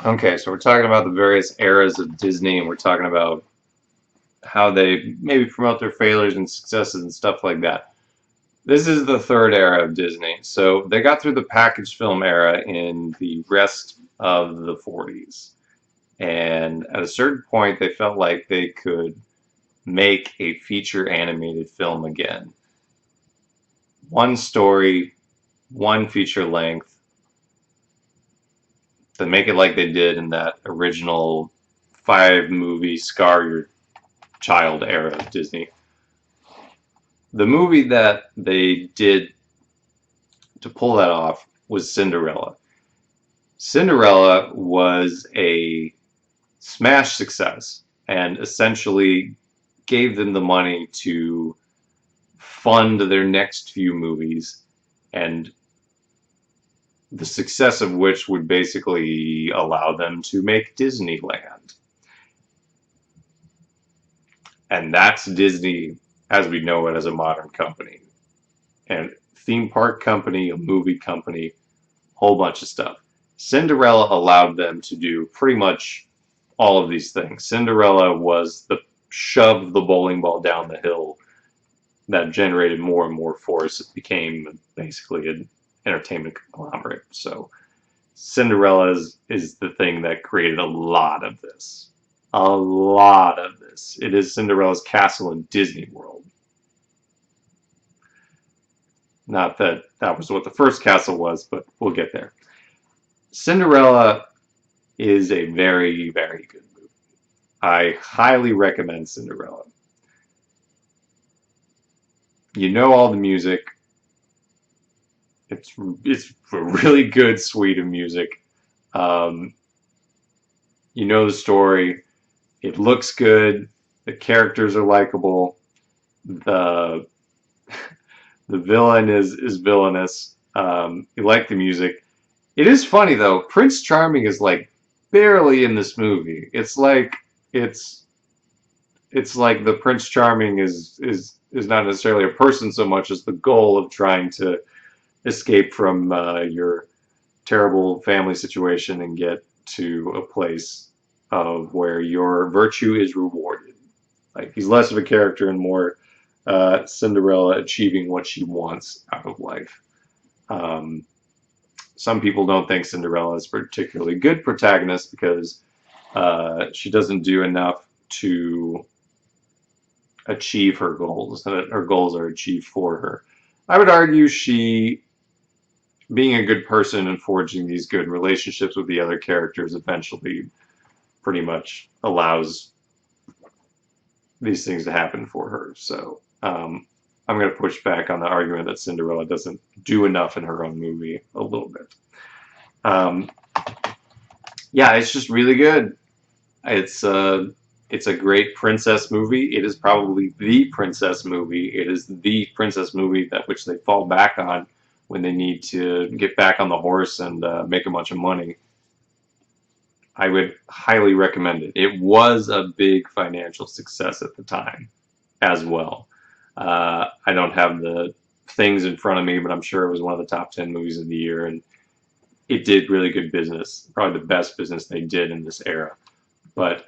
Okay, so we're talking about the various eras of Disney, and we're talking about how they maybe promote their failures and successes and stuff like that. This is the third era of Disney. So they got through the package film era in the rest of the 40s. And at a certain point, they felt like they could make a feature animated film again. One story, one feature length, to make it like they did in that original 5 movie Scar Your Child era of Disney. The movie that they did to pull that off was Cinderella. Cinderella was a smash success and essentially gave them the money to fund their next few movies, and the success of which would basically allow them to make Disneyland. And that's Disney as we know it as a modern company. And theme park company, a movie company, whole bunch of stuff. Cinderella allowed them to do pretty much all of these things. Cinderella was the shove the bowling ball down the hill that generated more and more force. It became basically an entertainment conglomerate. So Cinderella is the thing that created a lot of this. A lot of this. It is Cinderella's castle in Disney World. Not that that was what the first castle was, but we'll get there. Cinderella is a very, very good movie. I highly recommend Cinderella. You know all the music. It's a really good suite of music. Um, you know the story. It looks good. The characters are likable. The the villain is villainous. You like the music. It is funny though. Prince Charming is like barely in this movie. It's it's like the Prince Charming is not necessarily a person so much as the goal of trying to escape from your terrible family situation and get to a place of where your virtue is rewarded. Like he's less of a character and more Cinderella achieving what she wants out of life. Um, some people don't think Cinderella is a particularly good protagonist because she doesn't do enough to achieve her goals, that her goals are achieved for her. I would argue she, being a good person and forging these good relationships with the other characters, eventually pretty much allows these things to happen for her. So I'm going to push back on the argument that Cinderella doesn't do enough in her own movie a little bit. Um, yeah, it's just really good. It's it's a great princess movie. It is probably the princess movie. It is the princess movie that which they fall back on when they need to get back on the horse and make a bunch of money. I would highly recommend it. It was a big financial success at the time as well. I don't have the things in front of me, but I'm sure it was one of the top 10 movies of the year, and it did really good business. Probably the best business they did in this era. But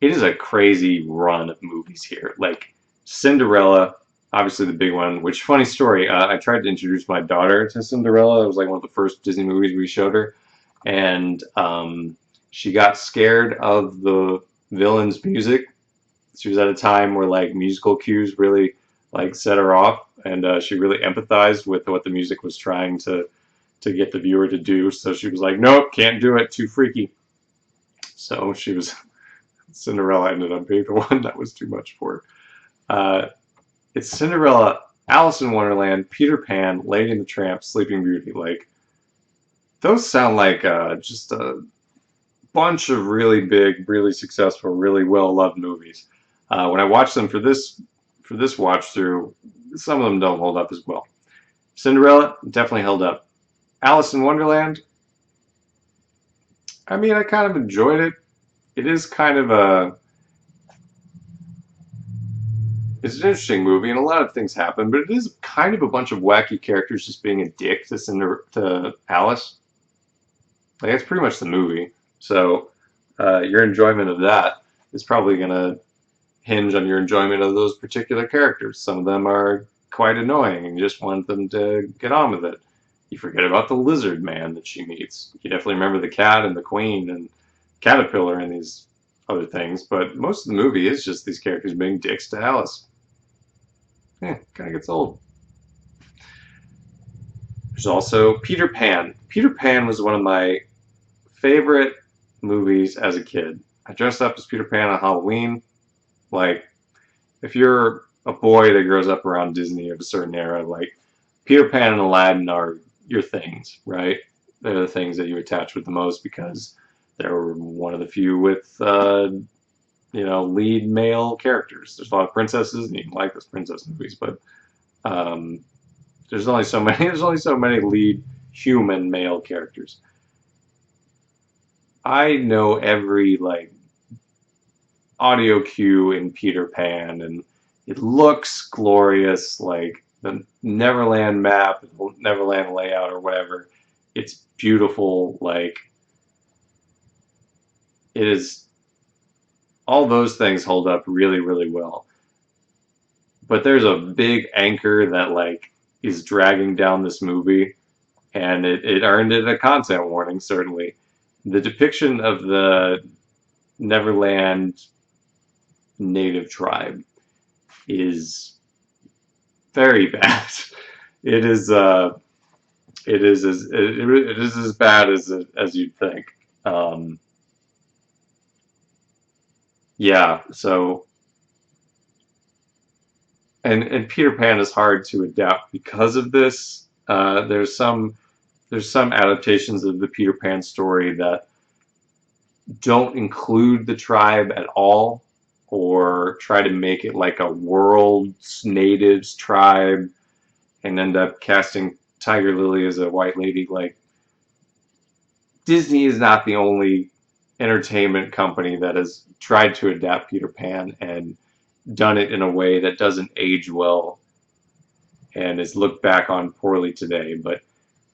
it is a crazy run of movies here. Like Cinderella, obviously the big one. Which funny story? I tried to introduce my daughter to Cinderella. It was like one of the first Disney movies we showed her, and she got scared of the villain's music. She was at a time where like musical cues really like set her off, and she really empathized with what the music was trying to get the viewer to do. So she was like, "Nope, can't do it. Too freaky." So she was Cinderella ended up being the one that was too much for her. It's Cinderella, Alice in Wonderland, Peter Pan, Lady and the Tramp, Sleeping Beauty. Like those sound like just a bunch of really big, really successful, really well loved movies. When I watch them for this watch through, some of them don't hold up as well. Cinderella definitely held up. Alice in Wonderland. I mean, I kind of enjoyed it. It is kind of a it's an interesting movie, and a lot of things happen, but it is kind of a bunch of wacky characters just being a dick to Alice. Like that's pretty much the movie. So your enjoyment of that is probably going to hinge on your enjoyment of those particular characters. Some of them are quite annoying and you just want them to get on with it. You forget about the lizard man that she meets. You definitely remember the cat and the queen and caterpillar and these other things, but most of the movie is just these characters being dicks to Alice. Kind of gets old. There's also Peter Pan. Peter Pan was one of my favorite movies as a kid. I dressed up as Peter Pan on Halloween. Like, if you're a boy that grows up around Disney of a certain era, like Peter Pan and Aladdin are your things, right? They're the things that you attach with the most because they were one of the few with lead male characters. There's a lot of princesses, and you can like those princess movies, but um, there's only so many. There's only so many lead human male characters. I know every like audio cue in Peter Pan, and it looks glorious, like the Neverland map, Neverland layout, or whatever. It's beautiful. Like it is. All those things hold up really, really well. But there's a big anchor that like is dragging down this movie, and it earned it a content warning. Certainly, the depiction of the Neverland native tribe is very bad. It is it is as bad as you'd think. Um, yeah, so and Peter Pan is hard to adapt because of this. There's some adaptations of the Peter Pan story that don't include the tribe at all, or try to make it like a world's natives tribe, and end up casting Tiger Lily as a white lady. Like Disney is not the only entertainment company that has tried to adapt Peter Pan and done it in a way that doesn't age well and is looked back on poorly today. But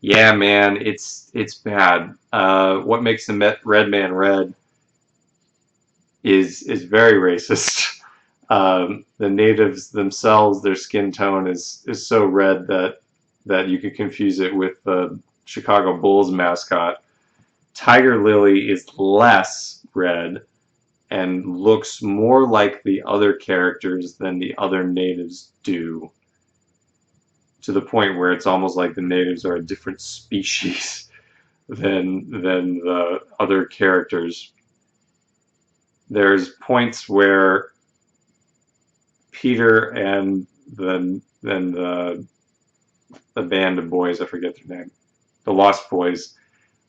yeah, man, it's bad. What makes the Red Man red is very racist. The natives themselves, their skin tone is so red that you could confuse it with the Chicago Bulls mascot. Tiger Lily is less red and looks more like the other characters than the other natives do, to the point where it's almost like the natives are a different species than the other characters. There's points where Peter and the band of boys, I forget their name, the Lost Boys,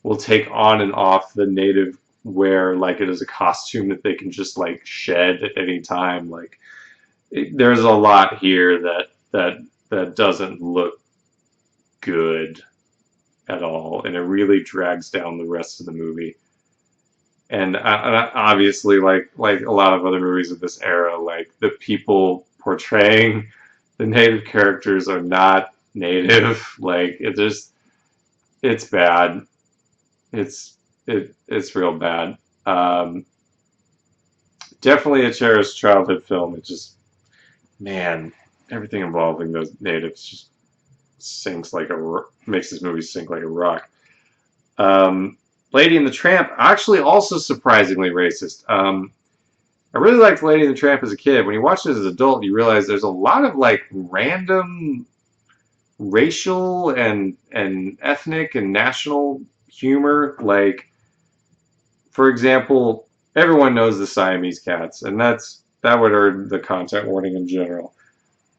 will take on and off the native wear like it is a costume that they can just like shed at any time. Like there's a lot here that doesn't look good at all, and it really drags down the rest of the movie. And obviously, like a lot of other movies of this era, like the people portraying the native characters are not native. Like it's bad. It's real bad. Um, Definitely a cherished childhood film. It just, man, everything involving those natives just sinks like makes this movie sink like a rock. Um, Lady and the Tramp, actually also surprisingly racist. I really liked Lady and the Tramp as a kid. When you watch it as an adult, you realize there's a lot of like random racial and ethnic and national humor. Like, for example, everyone knows the Siamese cats, and that would earn the content warning in general.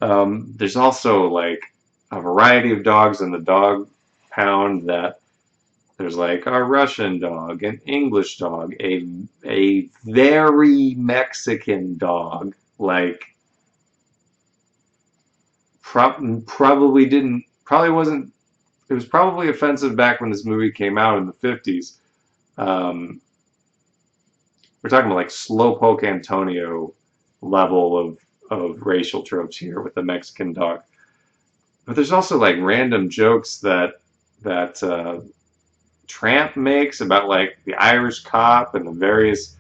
There's also like a variety of dogs in the dog pound. That there's like a Russian dog, an English dog, a very Mexican dog. Like probably wasn't. It was probably offensive back when this movie came out in the 50s. Um, we're talking about like Slowpoke Antonio level of racial tropes here with the Mexican dog. But there's also like random jokes that Tramp makes about like the Irish cop and the various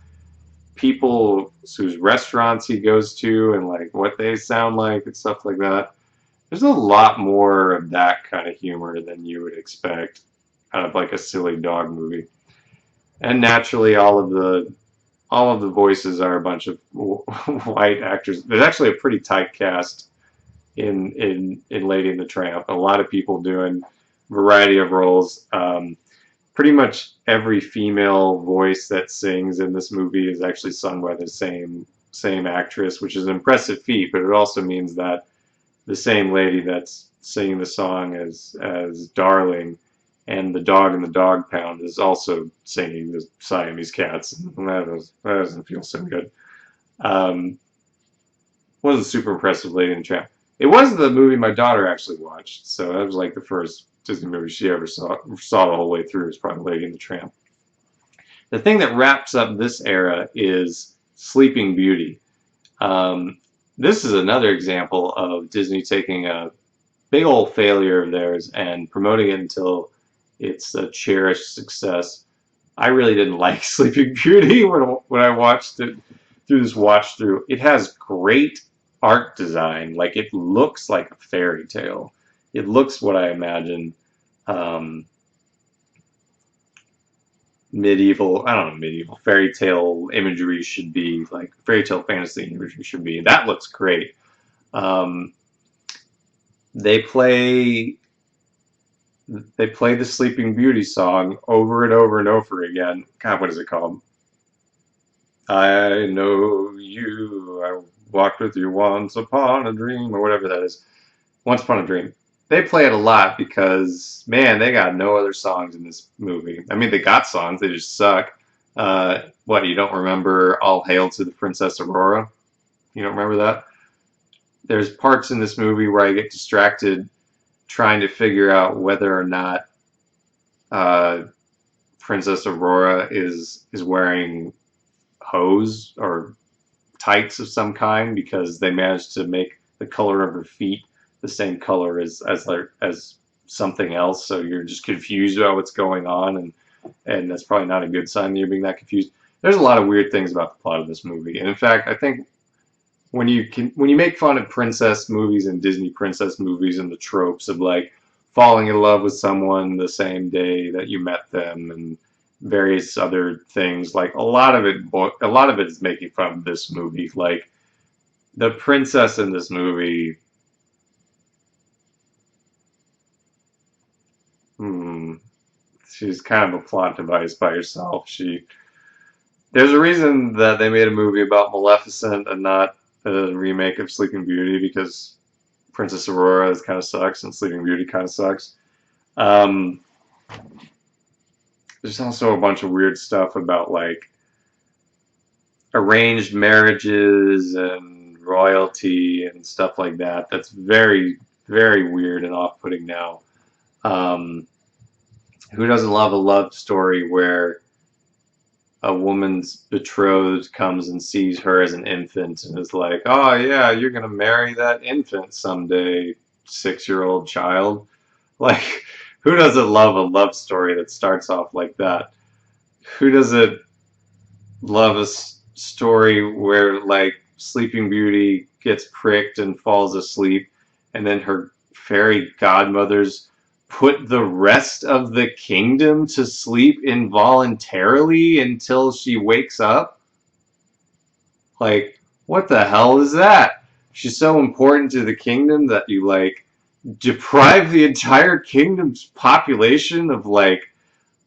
people whose restaurants he goes to and like what they sound like and stuff like that. There's a lot more of that kind of humor than you would expect out of like a silly dog movie. And naturally, all of the voices are a bunch of white actors. There's actually a pretty tight cast in Lady and the Tramp. A lot of people doing a variety of roles. Pretty much every female voice that sings in this movie is actually sung by the same actress, which is an impressive feat. But it also means that the same lady that's singing the song as Darling and the dog in the dog pound is also singing the Siamese cats. And that doesn't feel so good. Um, wasn't super impressive Lady and the Tramp. It was the movie my daughter actually watched, so that was like the first Disney movie she ever saw the whole way through. Is probably Lady and the Tramp. The thing that wraps up this era is Sleeping Beauty. Um, this is another example of Disney taking a big old failure of theirs and promoting it until it's a cherished success. I really didn't like Sleeping Beauty when I watched it through this watch through. It has great art design. Like it looks like a fairy tale. It looks what I imagine um, medieval, I don't know, medieval fairy tale imagery should be, like fairy tale fantasy imagery should be. That looks great. Um, they play they play the Sleeping Beauty song over and over and over again. God, what is it called? I know you. I walked with you once upon a dream, or whatever that is. Once upon a dream. They play it a lot because, man, they got no other songs in this movie. I mean, they got songs, they just suck. What, you don't remember All Hail to the Princess Aurora? You don't remember that? There's parts in this movie where I get distracted trying to figure out whether or not uh, Princess Aurora is wearing hose or tights of some kind because they managed to make the color of her feet the same color as something else. So you're just confused about what's going on, and that's probably not a good sign that you're being that confused. There's a lot of weird things about the plot of this movie, and in fact, I think when you make fun of princess movies and Disney princess movies and the tropes of like falling in love with someone the same day that you met them and various other things, like a lot of it is making fun of this movie. Like the princess in this movie, hmm, she's kind of a plot device by herself. There's a reason that they made a movie about Maleficent and not a remake of Sleeping Beauty because Princess Aurora kind of sucks and Sleeping Beauty kind of sucks. Um, there's also a bunch of weird stuff about like arranged marriages and royalty and stuff like that. That's very, very weird and off-putting now. Um, who doesn't love a love story where a woman's betrothed comes and sees her as an infant and is like, "Oh yeah, you're gonna marry that infant someday, 6-year-old child." Like, who doesn't love a love story that starts off like that? Who doesn't love a story where like Sleeping Beauty gets pricked and falls asleep, and then her fairy godmothers put the rest of the kingdom to sleep involuntarily until she wakes up? Like, what the hell is that? She's so important to the kingdom that you like deprive the entire kingdom's population of like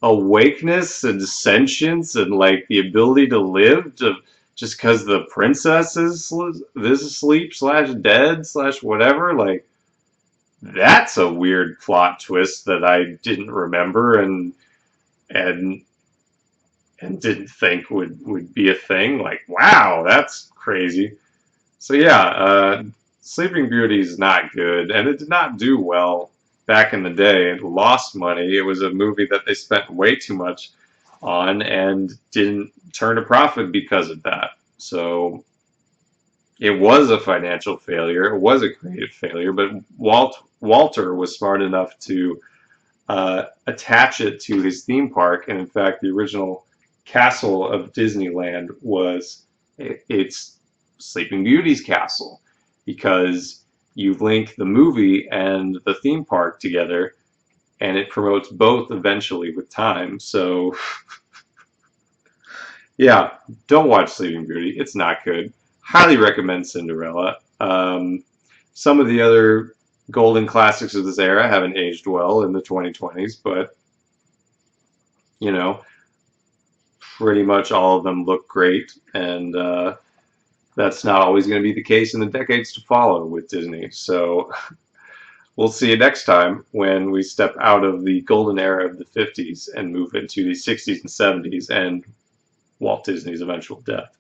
awakeness and sentience and like the ability to live to just because the princess is asleep slash dead slash whatever. Like that's a weird plot twist that I didn't remember and and didn't think would be a thing. Like wow, that's crazy. So yeah, Sleeping Beauty is not good, and it did not do well back in the day. It lost money. It was a movie that they spent way too much on and didn't turn a profit because of that. So it was a financial failure. It was a creative failure, but Walter was smart enough to attach it to his theme park. And in fact, the original castle of Disneyland was it's Sleeping Beauty's castle, because you link the movie and the theme park together, and it promotes both eventually with time. So yeah, don't watch Sleeping Beauty. It's not good. Highly recommend Cinderella. Some of the other golden classics of this era haven't aged well in the 2020s, but you know, pretty much all of them look great, and that's not always going to be the case in the decades to follow with Disney. So we'll see you next time when we step out of the golden era of the 50s and move into the 60s and 70s and Walt Disney's eventual death.